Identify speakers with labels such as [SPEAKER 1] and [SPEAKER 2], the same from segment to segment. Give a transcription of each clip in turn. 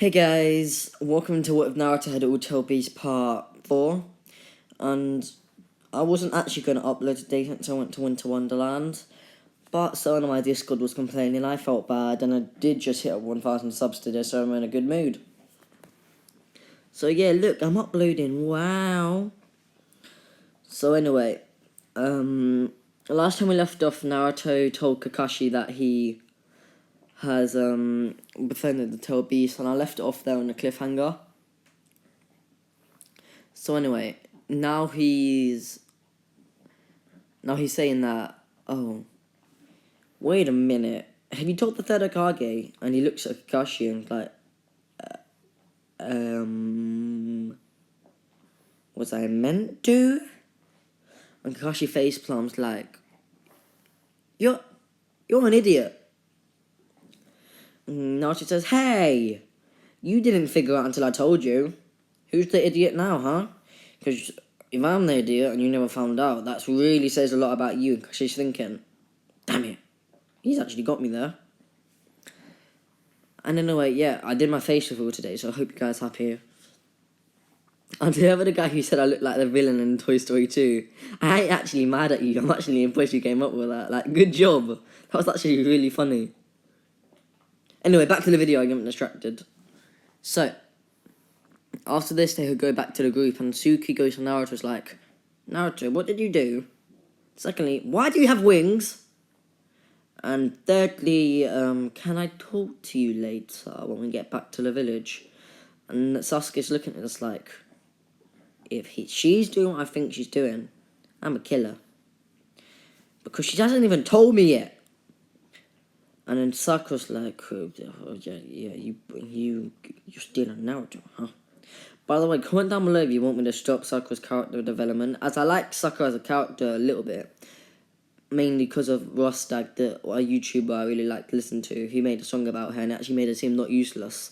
[SPEAKER 1] Hey guys, welcome to What If Naruto Had All Tail Beast Part 4. And I wasn't actually going to upload today since I went to Winter Wonderland. But someone on my Discord was complaining, I felt bad, and I did just hit up 1,000 subs today, so I'm in a good mood. So yeah, look, I'm uploading, wow. So anyway, last time we left off, Naruto told Kakashi that he has befriended the Tail Beast, and I left it off there on a cliffhanger. So anyway, now he's saying that, oh, wait a minute, have you told the third Hokage? And he looks at Kakashi and like, was I meant to? And Kakashi face plums like, you're an idiot. And Naruto says, hey, you didn't figure out until I told you. Who's the idiot now, huh? Because if I'm the idiot and you never found out, that really says a lot about you. Because she's thinking, damn it, he's actually got me there. And anyway, yeah, I did my face reveal today, so I hope you guys are happy. And the other guy who said I look like the villain in Toy Story 2, I ain't actually mad at you. I'm actually impressed you came up with that. Like, good job. That was actually really funny. Anyway, back to the video. I'm getting distracted. So, after this, they would go back to the group, and Suki goes to Naruto's like, Naruto, what did you do? Secondly, why do you have wings? And thirdly, can I talk to you later when we get back to the village? And Sasuke's looking at us like, if she's doing what I think she's doing, I'm a killer. Because she hasn't even told me yet. And then Sakura's like, you're stealing Naruto, huh? By the way, comment down below if you want me to stop Sakura's character development, as I like Sakura as a character a little bit. Mainly because of Rostag, a YouTuber I really like to listen to. He made a song about her and actually made her seem not useless.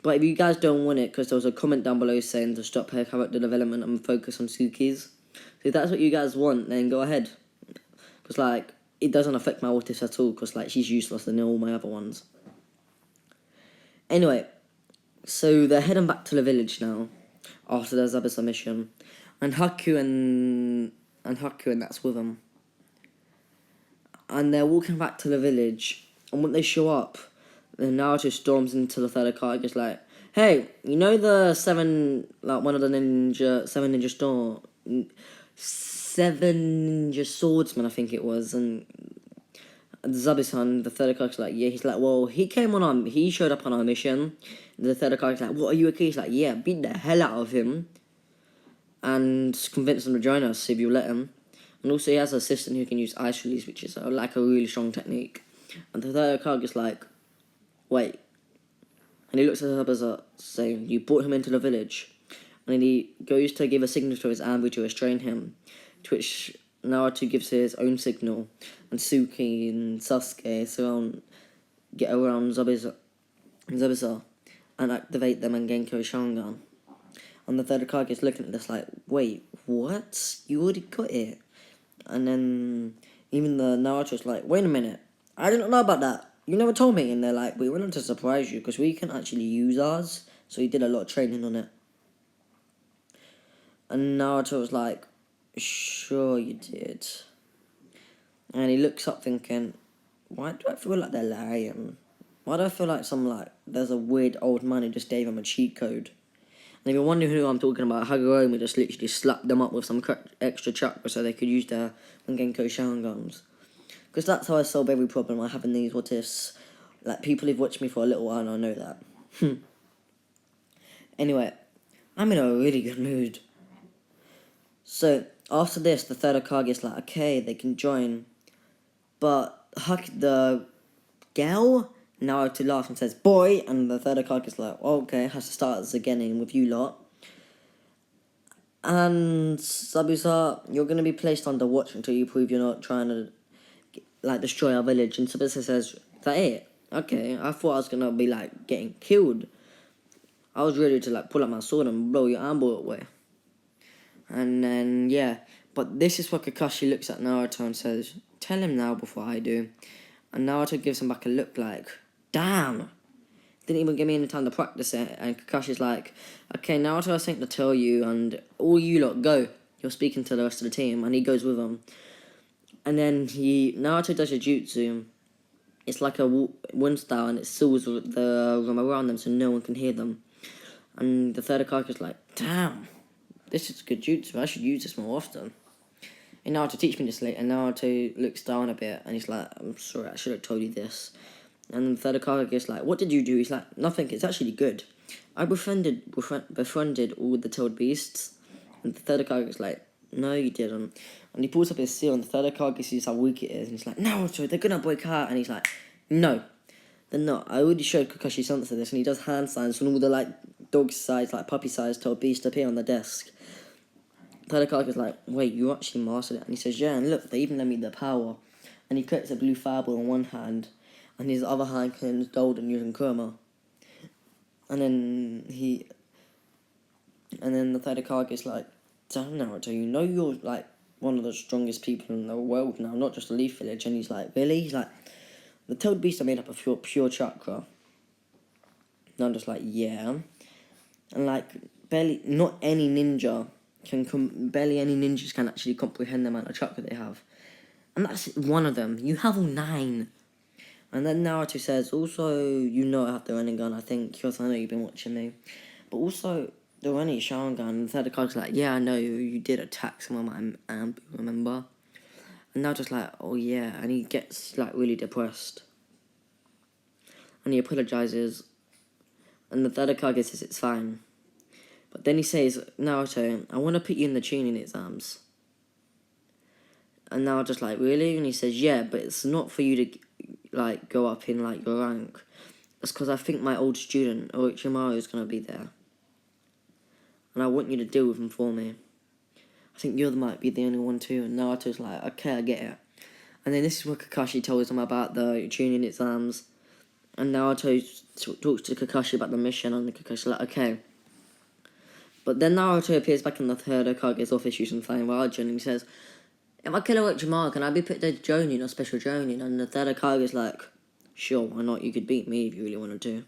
[SPEAKER 1] But if you guys don't want it, because there was a comment down below saying to stop her character development and focus on Suki's. So if that's what you guys want, then go ahead. Because, like, it doesn't affect my Whatif at all, because, like, she's useless than all my other ones. Anyway, so they're heading back to the village now, after the Zabuza mission. And Haku and that's with them. And they're walking back to the village, and when they show up, then Naruto storms into the third Hokage, just like, hey, you know the seven ninja swordsmen, I think it was, and Zabuza, the third Hokage's like, yeah, he's like, well, he showed up on our mission. The third Hokage's like, what, are you okay? He's like, yeah, beat the hell out of him, and convince him to join us if you let him. And also he has an assistant who can use ice release, which is like a really strong technique. And the third Hokage is like, wait. And he looks at Zabuza saying, you brought him into the village. And then he goes to give a signal to his Anbu to restrain him. To which Naruto gives his own signal. And Suki and Sasuke get around Zabuza and activate them and Genko Sharingan. And the third Hokage is looking at this like, wait, what? You already got it? And then even the Naruto's like, wait a minute, I didn't know about that. You never told me. And they're like, we wanted to surprise you because we can actually use ours. So he did a lot of training on it. And Naruto was like, sure you did. And he looks up thinking, why do I feel like they're lying? Why do I feel like there's a weird old man who just gave him a cheat code? And if you're wondering who I'm talking about, Hagoromi just literally slapped them up with some extra chakra so they could use their Genko Sharingans. Because that's how I solve every problem I have in these What Ifs. Like, people who've watched me for a little while now know that. Anyway, I'm in a really good mood. So, after this, the third Hokage is like, okay, they can join. But the girl, Naruto laughs and says, boy, and the third Hokage is like, okay, has to start this again in with you lot. And Zabuza, you're going to be placed under watch until you prove you're not trying to, destroy our village. And Zabuza says, is that it? Okay, I thought I was going to be, getting killed. I was ready to, pull out my sword and blow your Anbu away. And then, yeah. But this is what Kakashi looks at Naruto and says, tell him now before I do. And Naruto gives him back a look like, damn, Didn't even give me any time to practice it. And Kakashi's like, okay, Naruto has something to tell you, and all you lot go. You're speaking to the rest of the team, and he goes with them. And then Naruto does a jutsu. It's like a wind style, and it seals the room around them so no one can hear them. And the third Hokage like, damn, this is good jutsu. I should use this more often. And Naruto, teach me this later. And Naruto looks down a bit, and he's like, I'm sorry, I should have told you this. And the third Hokage is like, what did you do? He's like, nothing, it's actually good. I befriended all the tailed beasts. And the third Hokage is like, no, you didn't. And he pulls up his seal, and the third Hokage sees how weak it is. And he's like, Naruto, they're gonna break out. And he's like, no, they're not. I already showed Kakashi something this. And he does hand signs when all the, like, dog-sized, like, puppy-sized tailed beasts appear on the desk. The third Hokage is like, wait, you actually mastered it? And he says, yeah, and look, they even let me the power. And he collects a blue fireball in one hand, and his other hand claims golden using Kurama. And then the third Hokage is like, damn Naruto, you know you're like one of the strongest people in the world now, not just a Leaf Village. And he's like, really? He's like, the tailed beasts are made up of pure chakra. And I'm just like, yeah. And like, barely any ninjas can actually comprehend the amount of chakra they have. And that's one of them. You have all 9. And then Naruto says, also, you know I have the running gun, I think, because I know you've been watching me. But also, the running Sharingan, the third Hokage's like, yeah, I know, you did attack someone at Ambu, remember? And Naruto's like, oh yeah, and he gets, like, really depressed. And he apologizes, and the third Hokage says it's fine. But then he says, Naruto, I want to put you in the tuning exams. And Naruto's like, really? And he says, yeah, but it's not for you to, like, go up in, like, your rank. It's because I think my old student, Orochimaru, is going to be there. And I want you to deal with him for me. I think you might be the only one too. And Naruto's like, okay, I get it. And then this is where Kakashi tells him about the tuning exams. And Naruto talks to Kakashi about the mission, and Kakashi's like, okay. But then Naruto appears back in the third Hokage's office using Flying Rajan, and he says, if I kill Orochimaru, can I be put to Jonin or Special Jonin? And the third Hokage's like, sure, why not? You could beat me if you really wanted to.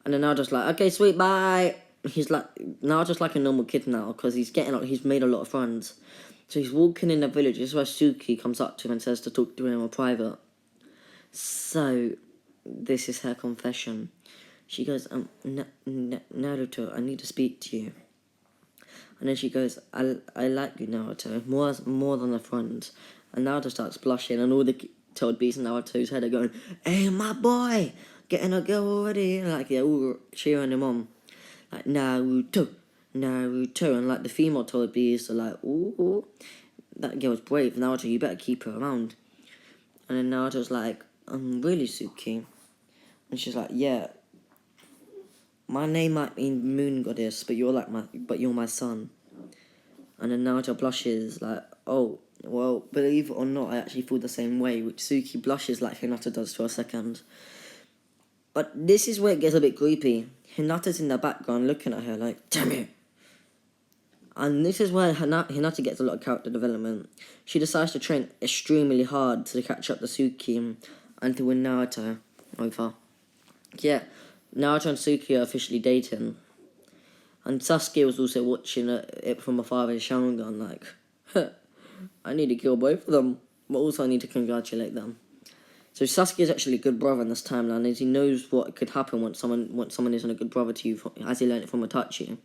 [SPEAKER 1] And then Naruto's like, okay, sweet, bye. He's like, Naruto's like a normal kid now, because he's made a lot of friends. So he's walking in the village. This is where Suki comes up to him and says to talk to him in private. So, this is her confession. She goes, Naruto, I need to speak to you. And then she goes, I like you, Naruto, more than a friend. And Naruto starts blushing, and all the tailed beasts in Naruto's head are going, hey, my boy, getting a girl already. And like, they're all cheering him on. Like, Naruto. And like, the female tailed beasts are like, ooh, that girl's brave. Naruto, you better keep her around. And then Naruto's like, really, Suki? And she's like, yeah. My name might mean moon goddess, but you're my son. And then Naruto blushes like, oh, well, believe it or not, I actually feel the same way, which Suki blushes like Hinata does for a second. But this is where it gets a bit creepy. Hinata's in the background looking at her like, damn it. And this is where Hinata gets a lot of character development. She decides to train extremely hard to catch up to Suki and to win Naruto over. Yeah, Naruto and Suki are officially dating. And Sasuke was also watching it from afar with his Sharingan, like, I need to kill both of them, but also I need to congratulate them. So Sasuke is actually a good brother in this timeline, as he knows what could happen once someone isn't a good brother to you, as he learned it from Itachi.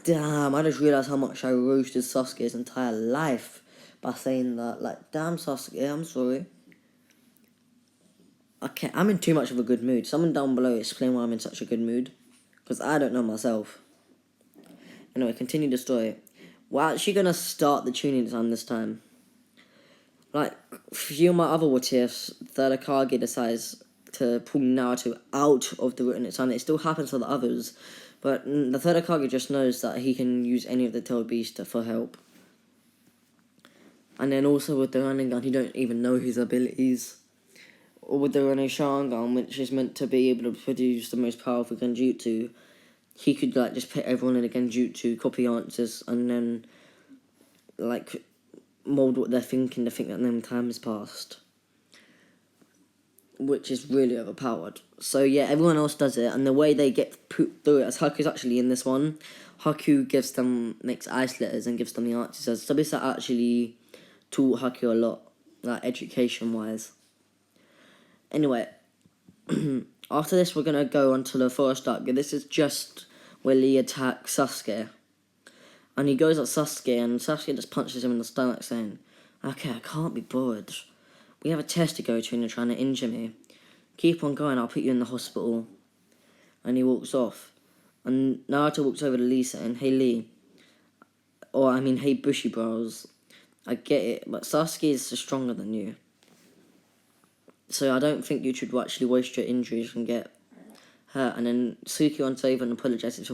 [SPEAKER 1] Damn, I just realised how much I roasted Sasuke's entire life by saying that. Like, damn Sasuke, I'm sorry. Okay, I'm in too much of a good mood. Someone down below explain why I'm in such a good mood, because I don't know myself. Anyway, continue the story. We're actually going to start the tuning exam this time. Like, a few of my other Whatifs, third Hokage decides to pull Naruto out of the written exam. It still happens to the others, but the third Hokage just knows that he can use any of the tailed beasts for help. And then also with the running gun, he don't even know his abilities. Or with the running Sharingan, which is meant to be able to produce the most powerful genjutsu, he could, like, just put everyone in a genjutsu, copy answers, and then, like, mould what they're thinking to think that no time has passed. which is really overpowered. So yeah, everyone else does it, and the way they get put through it, as Haku's actually in this one, Haku makes ice letters and gives them the answers. So Sabisa actually taught Haku a lot, like education-wise. Anyway, after this we're gonna go on to the forest arc. This is just where Lee attacks Sasuke. And he goes at Sasuke, and Sasuke just punches him in the stomach, saying, "Okay, I can't be bored. We have a test to go to and you're trying to injure me. Keep on going, I'll put you in the hospital." And he walks off. And Naruto walks over to Lee saying, "Hey Lee, hey Bushy Bros, I get it, but Sasuke is stronger than you. So I don't think you should actually waste your injuries and get hurt." And then Suki runs over and apologizes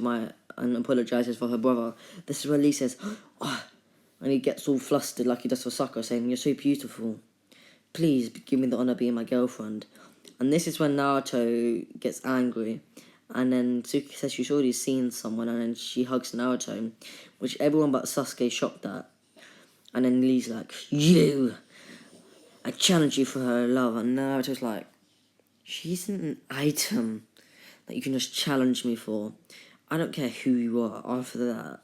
[SPEAKER 1] for her brother. This is where Lee says, "Oh," and he gets all flustered like he does for Sakura, saying, "You're so beautiful. Please give me the honor of being my girlfriend." And this is when Naruto gets angry. And then Suki says she's already seen someone, and then she hugs Naruto, which everyone but Sasuke is shocked at. And then Lee's like, "You! I challenge you for her love." And Naruto's like, "She isn't an item that you can just challenge me for. I don't care who you are. After that,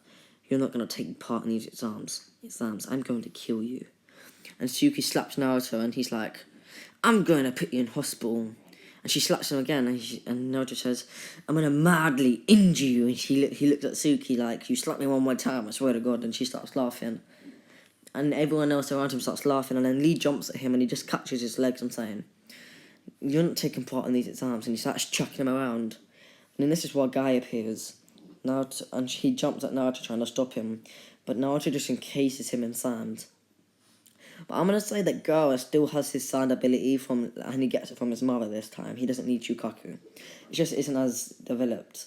[SPEAKER 1] you're not going to take part in these exams. I'm going to kill you." And Suki slaps Naruto, and he's like, "I'm going to put you in hospital." And she slaps him again, and Naruto says, "I'm going to madly injure you." And he looks at Suki like, "You slap me one more time, I swear to God." And she starts laughing. And everyone else around him starts laughing, and then Lee jumps at him, and he just catches his legs and saying, "You're not taking part in these exams." And he starts chucking him around. And then this is where Guy appears. Naruto, and he jumps at Naruto trying to stop him, but Naruto just encases him in sand. But I'm going to say that Gaara still has his sand ability and he gets it from his mother this time. He doesn't need Shukaku. It just isn't as developed.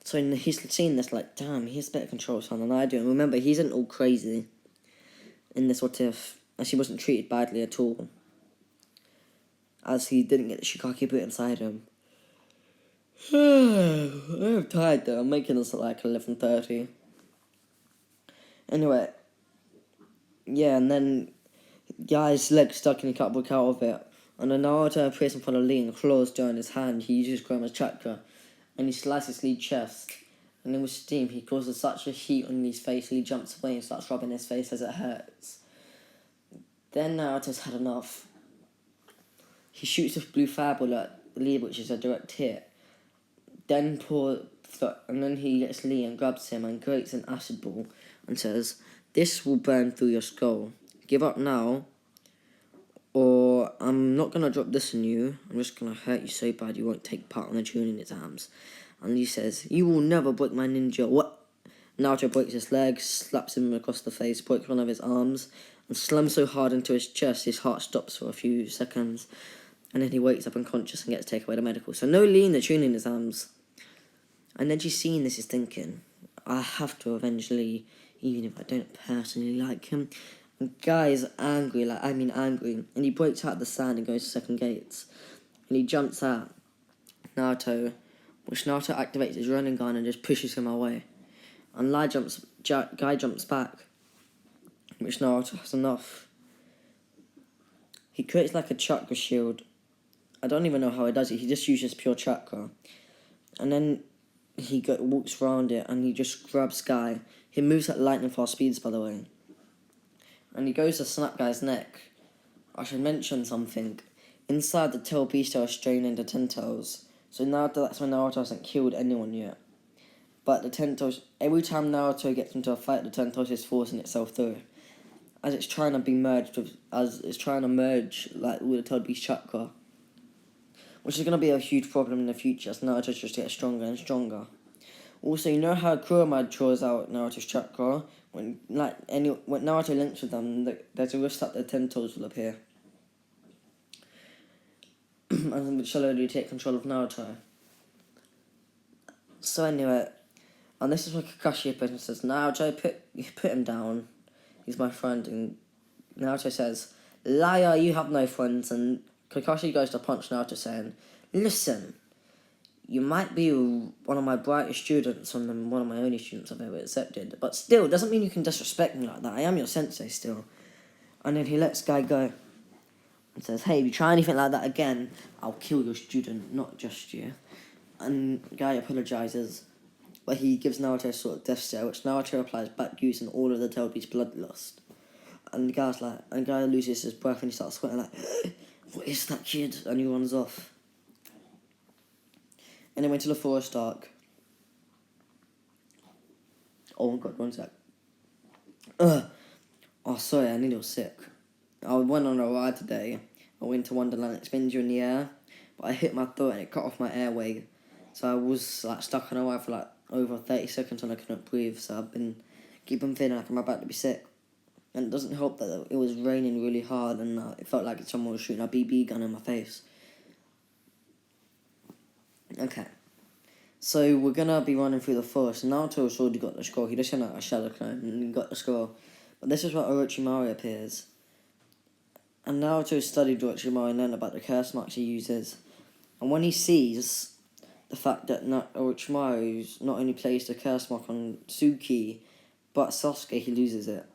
[SPEAKER 1] So he's seen this like, damn, he has better control of sand than I do. And remember, he isn't all crazy in this Whatif, as he wasn't treated badly at all, as he didn't get the Shukaku put inside him. I'm tired though. I'm making this at like 11:30. Anyway, yeah, and then Guy's leg stuck and he can't break out of it. And then Naruto appears in front of Lee and claws down his hand. He uses Grandma's chakra, and he slices Lee's chest. And then with steam, he causes such a heat on Lee's face. Lee jumps away and starts rubbing his face as it hurts. Then Naruto's had enough. He shoots a blue fireball at Lee, which is a direct hit. And then he gets Lee and grabs him and creates an acid ball and says, "This will burn through your skull. Give up now, or I'm not going to drop this on you. I'm just going to hurt you so bad you won't take part in the Chunin exams." And Lee says, "You will never break my ninja." What? Naruto breaks his leg, slaps him across the face, breaks one of his arms, and slams so hard into his chest his heart stops for a few seconds. And then he wakes up unconscious and gets taken away to medical. So no Lee in the Chunin exams. And then she's seeing this, is thinking, I have to avenge Lee, even if I don't personally like him. And Guy is angry, angry. And he breaks out of the sand and goes to second gates. And he jumps at Naruto, which Naruto activates his running gun and just pushes him away. And Guy jumps back, which Naruto has enough. He creates like a chakra shield. I don't even know how he does it. He just uses pure chakra. And then he walks around it and he just grabs Guy. He moves at lightning fast speeds, by the way. And he goes to snap Guy's neck. I should mention something. Inside the tail beast are straining the tentacles. So that's when Naruto hasn't killed anyone yet. But the tentacles, every time Naruto gets into a fight, the tentacles is forcing itself through. As it's trying to be merged with, like with the tail beast chakra. Which is going to be a huge problem in the future as Naruto just gets stronger and stronger. Also, you know how Kurama draws out Naruto's chakra? When Naruto links with them, there's a risk that the tentacles will appear. And which slowly take control of Naruto. So anyway, and this is where Kakashi appears and says, "Naruto, put him down. He's my friend." And Naruto says, "Liar, you have no friends." And Kakashi goes to punch Naruto, saying, "Listen, you might be one of my brightest students and one of my only students I've ever accepted, but still, it doesn't mean you can disrespect me like that. I am your sensei still." And then he lets Guy go. and says, hey, if you try anything like that again, I'll kill your student, not just you. And the guy apologizes, but he gives Naruto a sort of death stare, which Naruto replies back using all of the Toby's bloodlust. And the guy loses his breath and he starts sweating like, what is that kid? And he runs off. And they went to the forest arc. Oh my god, one sec. Oh, sorry, I nearly was sick. I went on a ride today. I went to Wonderland. It spins you in the air, but I hit my throat and it cut off my airway. So I was like stuck on a ride for like over 30 seconds and I couldn't breathe. So I've been keeping feeling like I'm about to be sick. And it doesn't help that it was raining really hard and it felt like someone was shooting a BB gun in my face. Okay. So we're gonna be running through the forest. Naruto's already got the scroll. He just sent out a shadow clone and he got the scroll. But this is where Orochimaru appears. And Naruto studied Orochimaru and learned about the curse marks he uses. And when he sees the fact that Orochimaru's not only placed a curse mark on Tsuki, but Sasuke, he loses it.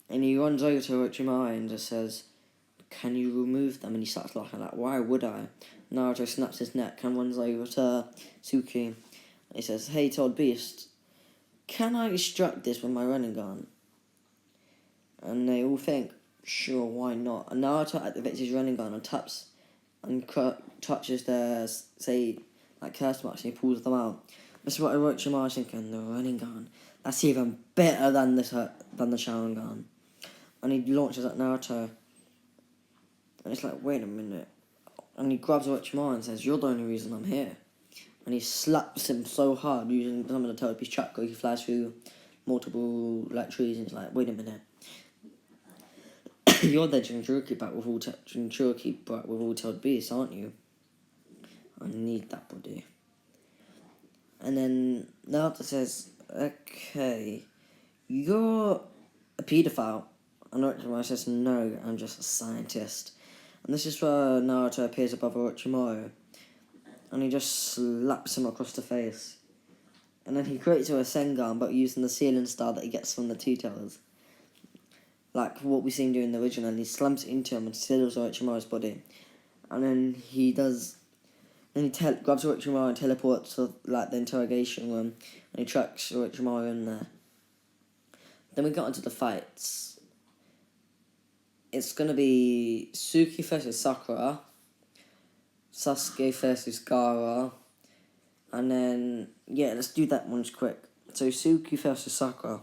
[SPEAKER 1] And he runs over to Orochimaru and just says, can you remove them? And he starts laughing like, why would I? Naruto snaps his neck and runs over to Tsuki. And he says, hey, Toad Beast, can I extract this with my running gun? And they all think, sure, why not? And Naruto activates his running gun and taps and touches their, say, like curse marks and he pulls them out. This is what Orochimaru's thinking, the running gun. That's even better than the Sharingan. And he launches at Naruto. And it's like, wait a minute. And he grabs Orochimaru and says, you're the only reason I'm here. And he slaps him so hard using some of the Toby's chakra. He flies through multiple trees and he's like, wait a minute. You're the Jinchuriki back with all tailed beasts, aren't you? I need that body. And then Naruto says, okay, you're a paedophile. And Orochimaru says, no, I'm just a scientist. And this is where Naruto appears above Orochimaru. And he just slaps him across the face. And then he creates a Rasengan, but using the ceiling star that he gets from the Two Towers. Like what we seen during the original, and he slams it into him and steals Orochimaru's body. And then he grabs Orochimaru and teleports to the interrogation room, and he tracks Orochimaru in there. Then we got into the fights. It's gonna be Suki versus Sakura, Sasuke versus Gaara, and then let's do that one quick. So Suki versus Sakura.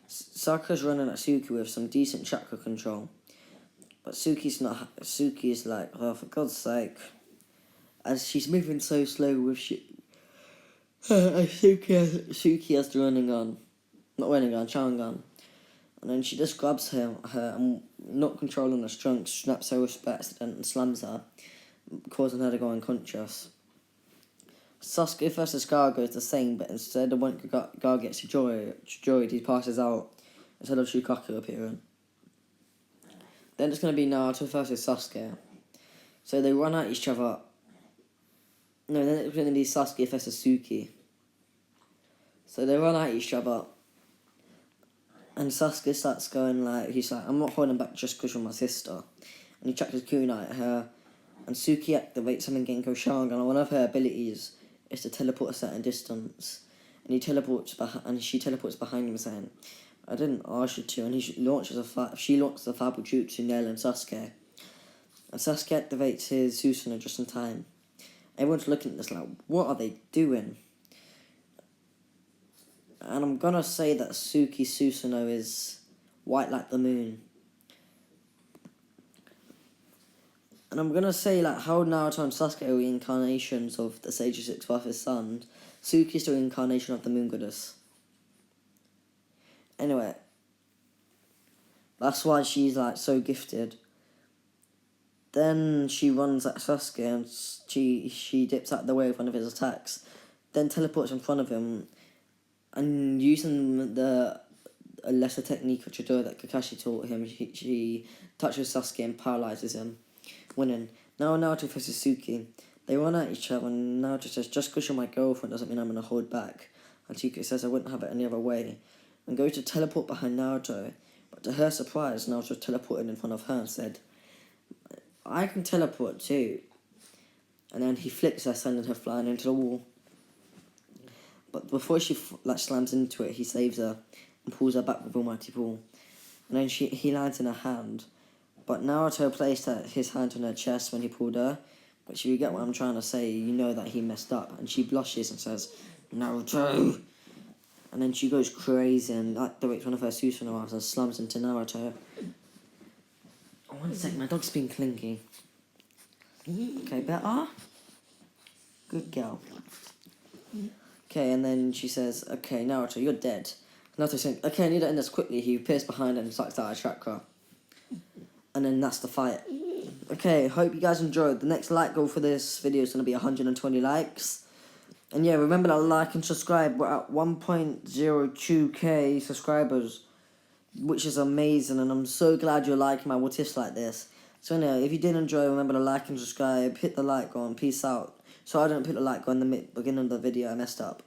[SPEAKER 1] Sakura's running at Suki with some decent chakra control. But Suki's like, oh, for God's sake. As she's moving so slow with Suki has the Sharingan. And then she just grabs her and not controlling her strength, snaps her wrist by accident and slams her, causing her to go unconscious. Sasuke versus Gaara goes the same, but instead of when Gaara gets destroyed, he passes out instead of Shukaku appearing. Then it's going to be Naruto versus Sasuke. So they run at each other. No, then it's going to be Sasuke versus Suki. So they run at each other. And Sasuke starts going he's like, I'm not holding back just because you're my sister. And he chucks his kunai at her. And Suki activates something Genko Sharingan, and one of her abilities is to teleport a certain distance. And she teleports behind him saying, I didn't ask you to. And she launches a Fabu Jutsu, nailing Sasuke. And Sasuke activates his Susanoo just in time. Everyone's looking at this like, what are they doing? And I'm gonna say that Suki's Susanoo is white like the moon. And I'm gonna say how Naruto and Sasuke are reincarnations of the Sage of Six Father's sons. Suki's the reincarnation of the Moon Goddess. Anyway, that's why she's so gifted. Then she runs at Sasuke and she dips out of the way of one of his attacks. Then teleports in front of him. And using a lesser technique of Chidori that Kakashi taught him, she touches Sasuke and paralyzes him, winning. Now Naruto versus Suki. They run at each other and Naruto says, just because you're my girlfriend doesn't mean I'm going to hold back. And Suki says, I wouldn't have it any other way. And goes to teleport behind Naruto. But to her surprise, Naruto teleported in front of her and said, I can teleport too. And then he flicks her, sending her flying into the wall. But before she slams into it, he saves her and pulls her back with Almighty Ball. And then he lands in her hand. But Naruto placed his hand on her chest when he pulled her. But if you get what I'm trying to say, you know that he messed up. And she blushes and says, Naruto! And then she goes crazy and activates one of her Susanos and slams into Naruto. Oh, 1 sec, my dog's been clingy. Okay, better? Good girl. Okay, and then she says, okay, Naruto, you're dead. Naruto's saying, okay, I need to end this quickly. He appears behind her and sucks out her chakra. And then that's the fight. Okay, hope you guys enjoyed. The next like goal for this video is going to be 120 likes. And yeah, remember to like and subscribe. We're at 1.02k subscribers, which is amazing. And I'm so glad you're liking my Whatifs like this. So anyway, if you did enjoy, remember to like and subscribe. Hit the like on. Peace out. So I didn't put the like on the beginning of the video. I messed up.